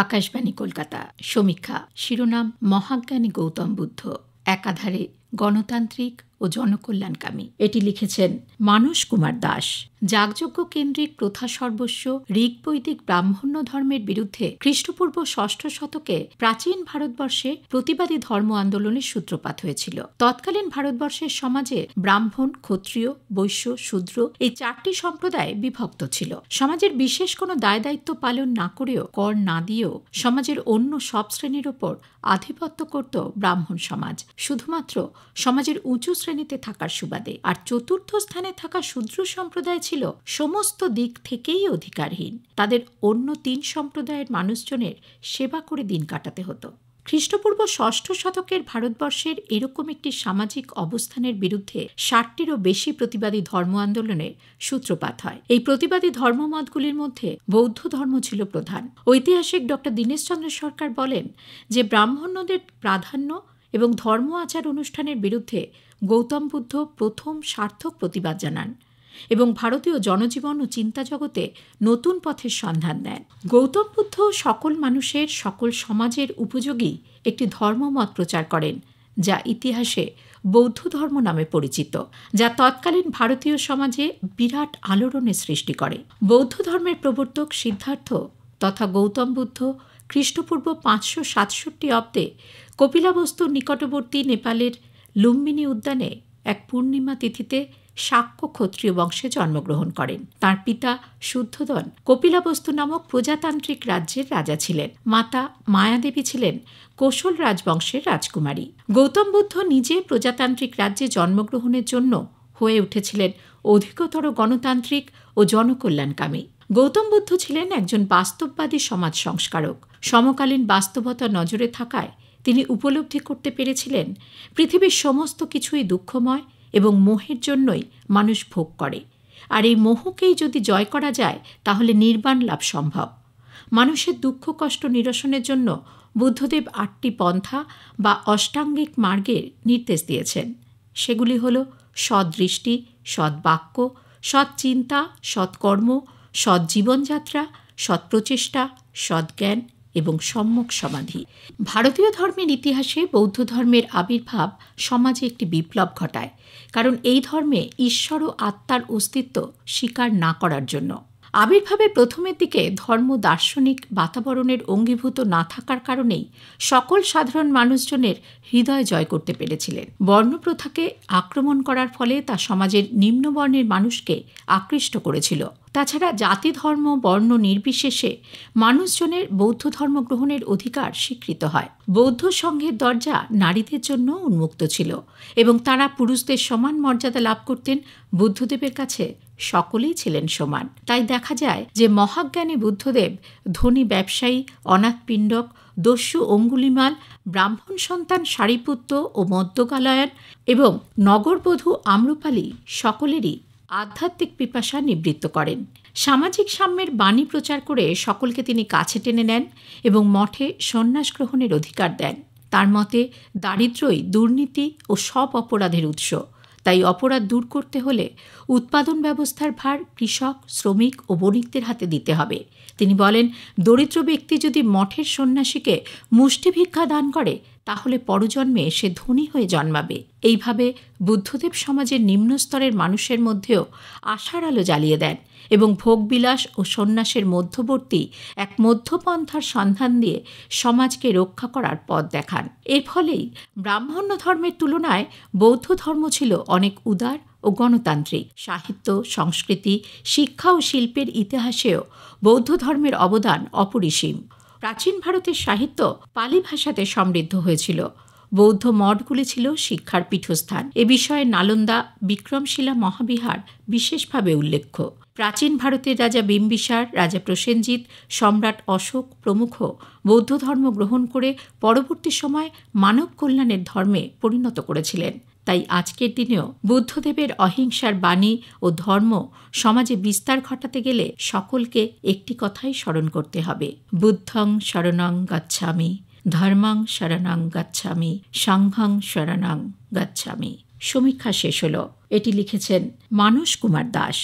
আকাশবাণী কলকাতা। সমীক্ষা শিরোনাম মহাজ্ঞানী গৌতম বুদ্ধ, একাধারে গণতান্ত্রিক ও জনকল্যাণকামী। এটি লিখেছেন মানস কুমার দাস। যাগযজ্ঞ কেন্দ্রিক প্রথা সর্বস্ব ঋগ্বৈদিক ব্রাহ্মণ্য ধর্মের বিরুদ্ধে খ্রিস্টপূর্ব ষষ্ঠ শতকে প্রাচীন ভারতবর্ষে প্রতিবাদী ধর্ম আন্দোলনের সূত্রপাত হয়েছিল। তৎকালীন ভারতবর্ষের সমাজে ব্রাহ্মণ, ক্ষত্রিয়, বৈশ্য, শূদ্র এই চারটি সম্প্রদায় বিভক্ত ছিল। সমাজের বিশেষ কোনো দায় দায়িত্ব পালন না করেও, কর না দিয়েও সমাজের অন্য সব শ্রেণীর ওপর আধিপত্য করত ব্রাহ্মণ সমাজ, শুধুমাত্র সমাজের উঁচু শ্রেণীতে থাকার সুবাদে। আর চতুর্থ স্থানে থাকা শূদ্র সম্প্রদায় ছিল সমস্ত দিক থেকেই অধিকারহীন। তাদের অন্য তিন সম্প্রদায়ের মানুষজনের সেবা করে দিন কাটাতে হতো। খ্রিস্টপূর্ব ষষ্ঠ শতকের ভারতবর্ষের এরকম একটি সামাজিক অবস্থানের বিরুদ্ধে ৬০টিরও বেশি প্রতিবাদী ধর্ম আন্দোলনের সূত্রপাত হয়। এই প্রতিবাদী ধর্মমতগুলির মধ্যে বৌদ্ধ ধর্ম ছিল প্রধান। ঐতিহাসিক ডক্টর দীনেশচন্দ্র সরকার বলেন যে ব্রাহ্মণ্যদের প্রাধান্য এবং ধর্ম আচার অনুষ্ঠানের বিরুদ্ধে গৌতম বুদ্ধ প্রথম সার্থক প্রতিবাদ জানান এবং ভারতীয় জনজীবন ও চিন্তা জগতে নতুন পথের সন্ধান দেন। গৌতম বুদ্ধ সকল মানুষের, সকল সমাজের উপযোগী একটি ধর্মমত প্রচার করেন, যা ইতিহাসে বৌদ্ধ ধর্ম নামে পরিচিত, যা তৎকালীন ভারতীয় সমাজে বিরাট আলোড়নের সৃষ্টি করে। বৌদ্ধ ধর্মের প্রবর্তক সিদ্ধার্থ তথা গৌতম বুদ্ধ খ্রিস্টপূর্ব ৫৬৭ অব্দে কপিলাবস্তুর নিকটবর্তী নেপালের লুম্বিনী উদ্যানে এক পূর্ণিমা তিথিতে শাক্য ক্ষত্রিয় বংশে জন্মগ্রহণ করেন। তার পিতা শুদ্ধোদন কপিলাবস্তু নামক প্রজাতান্ত্রিক রাজ্যের রাজা ছিলেন। মাতা মায়াদেবী ছিলেন কোশল রাজবংশের রাজকুমারী। গৌতম বুদ্ধ নিজে প্রজাতান্ত্রিক রাজ্যে জন্মগ্রহণের জন্য হয়ে উঠেছিলেন অধিকতর গণতান্ত্রিক ও জনকল্যাণকামী। গৌতম বুদ্ধ ছিলেন একজন বাস্তববাদী সমাজ সংস্কারক। সমকালীন বাস্তবতা নজরে থাকায় তিনি উপলব্ধি করতে পেরেছিলেন পৃথিবীর সমস্ত কিছুই দুঃখময় এবং মোহের জন্যই মানুষ ভোগ করে, আর এই মোহকেই যদি জয় করা যায় তাহলে নির্বাণ লাভ সম্ভব। মানুষের দুঃখ কষ্ট নিরসনের জন্য বুদ্ধদেব ৮টি পন্থা বা অষ্টাঙ্গিক মার্গের নির্দেশ দিয়েছেন। সেগুলি হল সদ্দৃষ্টি, সদ্বাক্য, সৎচিন্তা, সৎকর্ম, সৎ জীবনযাত্রা, সৎ প্রচেষ্টা, সদ্জ্ঞান এবং সম্যক সমাধি। ভারতীয় ধর্মের ইতিহাসে বৌদ্ধ ধর্মের আবির্ভাব সমাজে একটি বিপ্লব ঘটায়, কারণ এই ধর্মে ঈশ্বর ও আত্মার অস্তিত্ব স্বীকার না করার জন্য। আবির্ভাবের প্রথমের দিকে ধর্ম দার্শনিক বাতাবরণের অঙ্গীভূত না থাকার কারণেই সকল সাধারণ মানুষজনের হৃদয় জয় করতে পেরেছিলেন। বর্ণপ্রথাকে আক্রমণ করার ফলে তা সমাজের নিম্নবর্ণের মানুষকে আকৃষ্ট করেছিল। তাছাড়া জাতি, ধর্ম, বর্ণ নির্বিশেষে মানুষজনের বৌদ্ধ ধর্ম গ্রহণের অধিকার স্বীকৃত হয়। বৌদ্ধ সংঘের দরজা নারীদের জন্য উন্মুক্ত ছিল এবং তারা পুরুষদের সমান মর্যাদা লাভ করতেন। বুদ্ধদেবের কাছে সকলেই ছিলেন সমান। তাই দেখা যায় যে মহাজ্ঞানী বুদ্ধদেব ধনী ব্যবসায়ী, অনাথপিণ্ডক, দস্যু অঙ্গুলিমাল, ব্রাহ্মণ সন্তান সারিপুত্র ও মদ্যকালয়ন এবং নগরবধূ আম্রপালি সকলেরই আধ্যাত্মিক পিপাসা নিবৃত্ত করেন। সামাজিক সাম্যের বাণী প্রচার করে সকলকে তিনি কাছে টেনে নেন এবং মঠে সন্ন্যাস গ্রহণের অধিকার দেন। তার মতে দারিদ্র্যই দুর্নীতি ও সব অপরাধের উৎস। তাই অপরাধ দূর করতে হলে উৎপাদন ব্যবস্থার ভার কৃষক, শ্রমিক ও বণিকদের হাতে দিতে হবে। তিনি বলেন, দরিদ্র ব্যক্তি যদি মঠের সন্ন্যাসীকে মুষ্টিভিক্ষা দান করে তাহলে পরজন্মে সে ধনী হয়ে জন্মাবে। এইভাবে বুদ্ধদেব সমাজের নিম্ন স্তরের মানুষের মধ্যেও আশার আলো জ্বালিয়ে দেন এবং ভোগবিলাস ও সন্ন্যাসের মধ্যবর্তী এক মধ্যপন্থার সন্ধান দিয়ে সমাজকে রক্ষা করার পথ দেখান। এর ফলেই ব্রাহ্মণ্য ধর্মের তুলনায় বৌদ্ধ ধর্ম ছিল অনেক উদার ও গণতান্ত্রিক। সাহিত্য, সংস্কৃতি, শিক্ষা ও শিল্পের ইতিহাসেও বৌদ্ধ ধর্মের অবদান অপরিসীম। প্রাচীন ভারতের সাহিত্য পালি ভাষাতে সমৃদ্ধ হয়েছিল। বৌদ্ধ মঠগুলি ছিল শিক্ষার পীঠস্থান। এ বিষয়ে নালন্দা বিক্রমশিলা মহাবিহার বিশেষভাবে উল্লেখ্য। প্রাচীন ভারতের রাজা বিম্বিসার, রাজা প্রসেনজিৎ, সম্রাট অশোক প্রমুখ বৌদ্ধ ধর্ম গ্রহণ করে পরবর্তী সময় মানব কল্যাণের ধর্মে পরিণত করেছিলেন। তাই আজকের দিনেও বুদ্ধদেবের অহিংসার বাণী ও ধর্ম সমাজে বিস্তার ঘটাতে গেলে সকলকে একটি কথাই স্মরণ করতে হবে, বুদ্ধং শরণং গচ্ছামি, ধর্মং শরণং গচ্ছামি, সংঘং শরণং গচ্ছামি। সমীক্ষা শেষ হলো। এটি লিখেছেন মানস কুমার দাস।